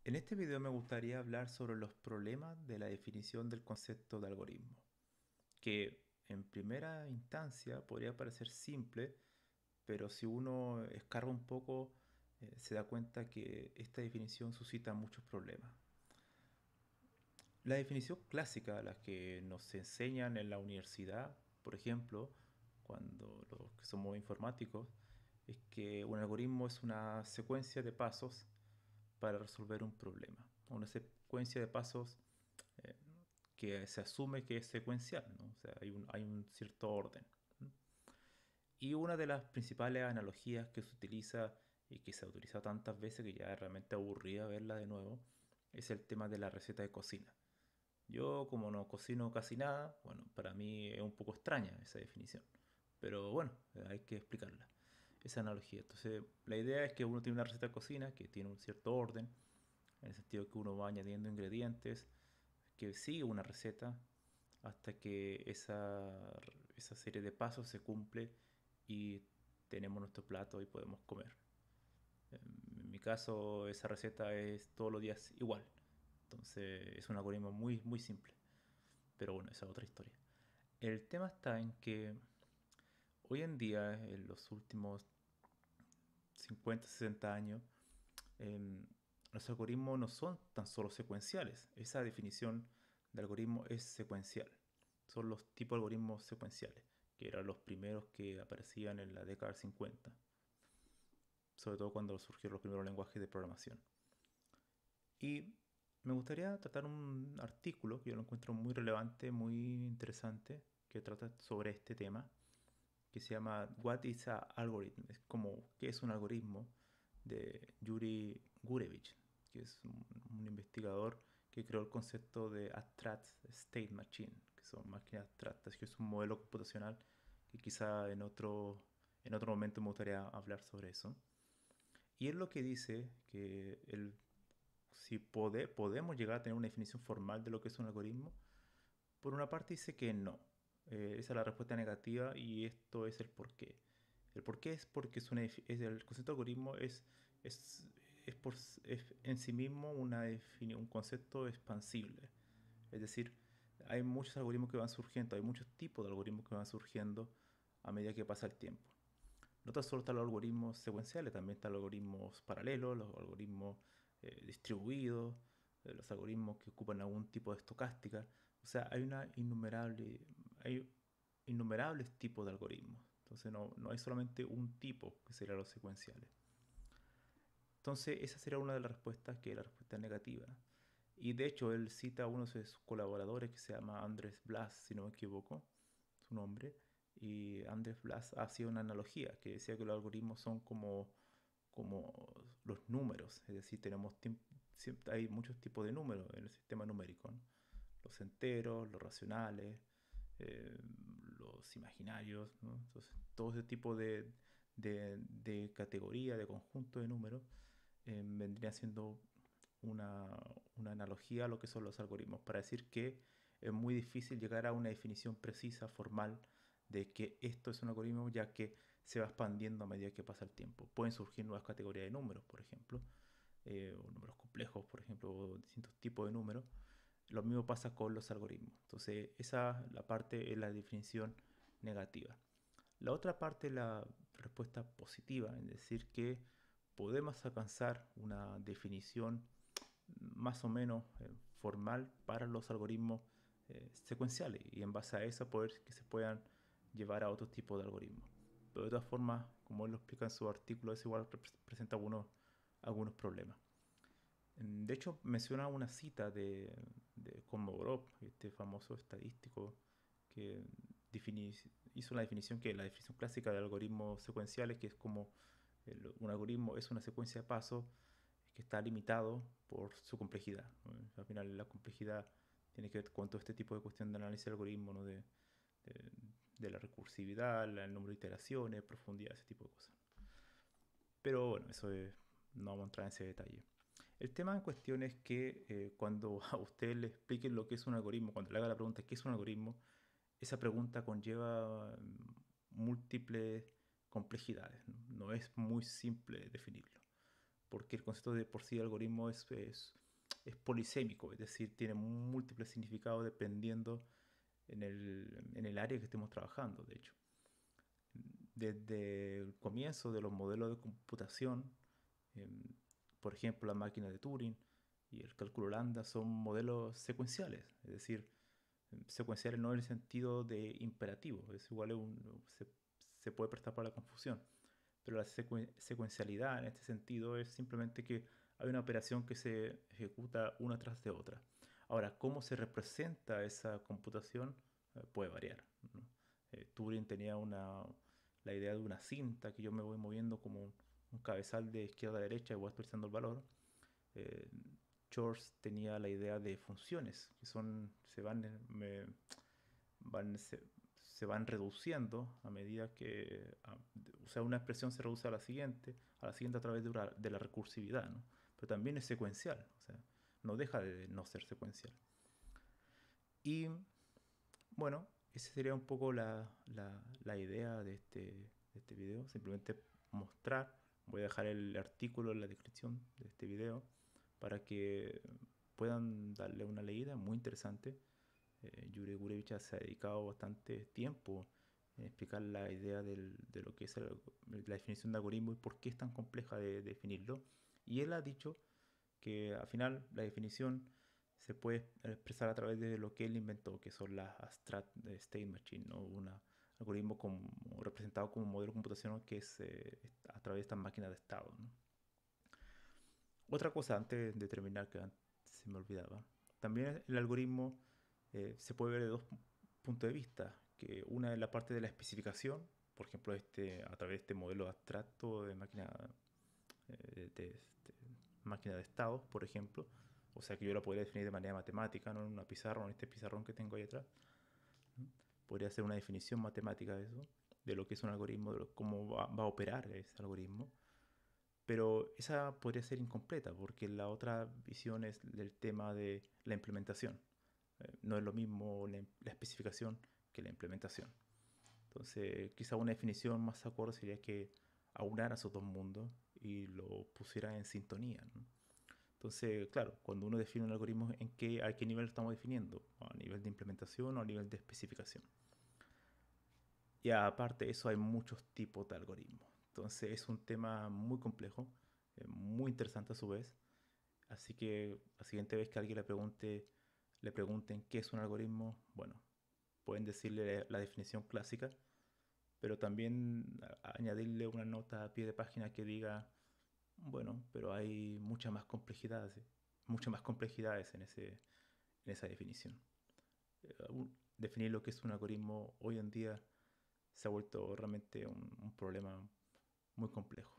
En este video me gustaría hablar sobre los problemas de la definición del concepto de algoritmo, que en primera instancia podría parecer simple, pero si uno escarba un poco, se da cuenta que esta definición suscita muchos problemas. La definición clásica, la que nos enseñan en la universidad, por ejemplo, cuando los que somos informáticos, es que un algoritmo es una secuencia de pasos para resolver un problema. Una secuencia de pasos eh, que se asume que es secuencial, ¿no? O sea, hay un cierto orden. Y una de las principales analogías que se utiliza y que se ha utilizado tantas veces que ya es realmente aburrida verla de nuevo, es el tema de la receta de cocina. Yo, como no cocino casi nada, bueno, para mí es un poco extraña esa definición. Pero bueno, hay que explicarla, esa analogía. Entonces, la idea es que uno tiene una receta de cocina que tiene un cierto orden, en el sentido que uno va añadiendo ingredientes, que sigue una receta hasta que esa serie de pasos se cumple y tenemos nuestro plato y podemos comer. En mi caso, esa receta es todos los días igual. Entonces es un algoritmo muy, muy simple. Pero bueno, esa es otra historia. El tema está en que hoy en día, en los últimos 50, 60 años, eh, los algoritmos no son tan solo secuenciales. Esa definición de algoritmo es secuencial. Son los tipos de algoritmos secuenciales, que eran los primeros que aparecían en la década del 50, sobre todo cuando surgieron los primeros lenguajes de programación. Y me gustaría tratar un artículo que yo lo encuentro muy relevante, muy interesante, que trata sobre este tema, que se llama What is a Algorithm? Es como, ¿qué es un algoritmo? De Yuri Gurevich, que es un investigador que creó el concepto de Abstract State Machine, que son máquinas abstractas, que es un modelo computacional que quizá en otro momento me gustaría hablar sobre eso. Y él lo que dice que si podemos llegar a tener una definición formal de lo que es un algoritmo, por una parte dice que no. Esa es la respuesta negativa y esto es el porqué. El porqué es porque el concepto de algoritmo es, es en sí mismo un concepto expansible. Es decir, hay muchos algoritmos que van surgiendo, hay muchos tipos de algoritmos que van surgiendo a medida que pasa el tiempo. No tan solo están los algoritmos secuenciales, también están los algoritmos paralelos, los algoritmos distribuidos, los algoritmos que ocupan algún tipo de estocástica. O sea, hay innumerables tipos de algoritmos. Entonces no hay solamente un tipo que sería los secuenciales. Entonces esa sería una de las respuestas, que es la respuesta negativa. Y de hecho él cita a uno de sus colaboradores que se llama Andrés Blas, si no me equivoco, su nombre. Y Andrés Blas hacía una analogía que decía que los algoritmos son como los números. Es decir, hay muchos tipos de números en el sistema numérico, ¿no? Los enteros, los racionales, eh, los imaginarios, ¿no? Entonces, todo ese tipo de categoría, de conjunto de números, vendría siendo una, una analogía a lo que son los algoritmos, para decir que es muy difícil llegar a una definición precisa, formal, de que esto es un algoritmo, ya que se va expandiendo a medida que pasa el tiempo. Pueden surgir nuevas categorías de números, por ejemplo, o números complejos, por ejemplo, o distintos tipos de números. Lo mismo pasa con los algoritmos. Entonces, esa la parte es la definición negativa. La otra parte es la respuesta positiva, es decir, que podemos alcanzar una definición más o menos formal para los algoritmos secuenciales y en base a eso poder que se puedan llevar a otro tipo de algoritmos. Pero de todas formas, como él lo explica en su artículo, es igual presenta algunos problemas. De hecho, menciona una cita de Kolmogorov, este famoso estadístico que hizo la definición clásica de algoritmos secuenciales, que es como un algoritmo es una secuencia de pasos que está limitado por su complejidad, ¿no? Al final la complejidad tiene que ver con todo este tipo de cuestión de análisis de algoritmo, ¿no? De- de la recursividad, el número de iteraciones, profundidad, ese tipo de cosas. Pero bueno, no vamos a entrar en ese detalle. El tema en cuestión es que cuando a usted le expliquen lo que es un algoritmo, cuando le haga la pregunta ¿qué es un algoritmo? Esa pregunta conlleva múltiples complejidades, ¿no? No es muy simple definirlo. porque el concepto de por sí de algoritmo es polisémico, es decir, tiene múltiples significados dependiendo en el área que estemos trabajando, de hecho. Desde el comienzo de los modelos de computación, em, por ejemplo, la máquina de Turing y el cálculo lambda son modelos secuenciales, es decir, secuenciales no en el sentido de imperativo, es igual se puede prestar para la confusión, pero la secuencialidad en este sentido es simplemente que hay una operación que se ejecuta una tras de otra. Ahora, cómo se representa esa computación puede variar, ¿no? Turing tenía la idea de una cinta que yo me voy moviendo como un cabezal de izquierda a derecha y voy actualizando el valor. Eh, George tenía la idea de funciones que van, se van reduciendo a medida que, o sea, una expresión se reduce a la siguiente a través de la recursividad, ¿no? Pero también es secuencial, o sea, no deja de no ser secuencial. Y bueno, esa sería un poco la idea de este video, simplemente mostrar, voy a dejar el artículo en la descripción de este video para que puedan darle una leída, muy interesante. Yuri Gurevich se ha dedicado bastante tiempo en explicar la idea de lo que es la definición de algoritmo y por qué es tan compleja de definirlo. Y él ha dicho que al final la definición se puede expresar a través de lo que él inventó, que son las Abstract State Machine, ¿no? Un algoritmo representado como un modelo computacional que es a través de estas máquinas de estado, ¿no? Otra cosa antes de terminar, que antes se me olvidaba, también el algoritmo se puede ver de dos puntos de vista, que una es la parte de la especificación, por ejemplo, a través de este modelo abstracto de máquina de estados, por ejemplo, o sea que yo la podría definir de manera matemática, no en una pizarra, en este pizarrón que tengo ahí atrás. Podría hacer una definición matemática de eso, de lo que es un algoritmo, de cómo va a operar ese algoritmo. Pero esa podría ser incompleta, porque la otra visión es el tema de la implementación. No es lo mismo la especificación que la implementación. Entonces, quizá una definición más acorde sería que aunara esos dos mundos y lo pusiera en sintonía, ¿no? Entonces, claro, cuando uno define un algoritmo, ¿a qué nivel lo estamos definiendo? ¿A nivel de implementación o a nivel de especificación? Y aparte de eso, hay muchos tipos de algoritmos. Entonces, es un tema muy complejo, muy interesante a su vez. Así que la siguiente vez que alguien le pregunten qué es un algoritmo, bueno, pueden decirle la definición clásica, pero también añadirle una nota a pie de página que diga, bueno, pero hay muchas más complejidades en esa definición. Definir lo que es un algoritmo hoy en día se ha vuelto realmente un problema muy complejo.